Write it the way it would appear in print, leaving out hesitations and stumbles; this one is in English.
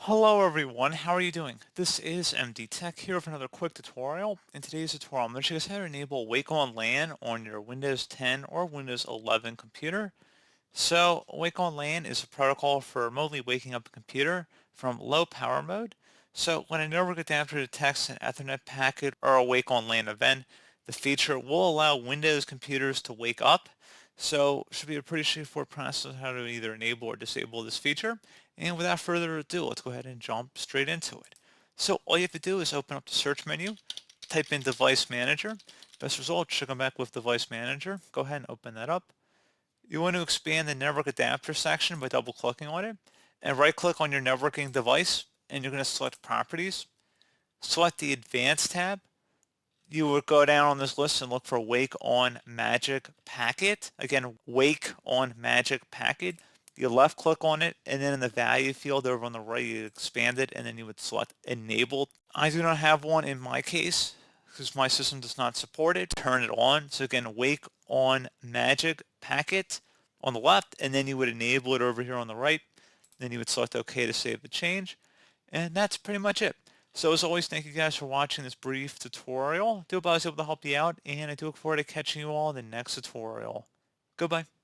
Hello everyone, how are you doing? This is MD Tech here with another quick tutorial. In today's tutorial, I'm going to show you guys how to enable Wake on LAN on your Windows 10 or Windows 11 computer. So Wake on LAN is a protocol for remotely waking up a computer from low power mode. So when a network adapter detects an Ethernet packet or a Wake on LAN event, the feature will allow Windows computers to wake up. So it should be a pretty straightforward process how to either enable or disable this feature. And without further ado, let's go ahead and jump straight into it. So all you have to do is open up the search menu, type in Device Manager. Best result should come back with Device Manager. Go ahead and open that up. You want to expand the network adapter section by double clicking on it and right click on your networking device and you're going to select properties. Select the advanced tab. You would go down on this list and look for Wake on Magic Packet. Again, Wake on Magic Packet. You left click on it and then in the value field over on the right you expand it and then you would select Enabled. I do not have one in my case because my system does not support it. Turn it on. So again, Wake on Magic Packet on the left and then you would enable it over here on the right. Then you would select OK to save the change. And that's pretty much it. So as always, thank you guys for watching this brief tutorial. I do hope I was able to help you out, and I do look forward to catching you all in the next tutorial. Goodbye.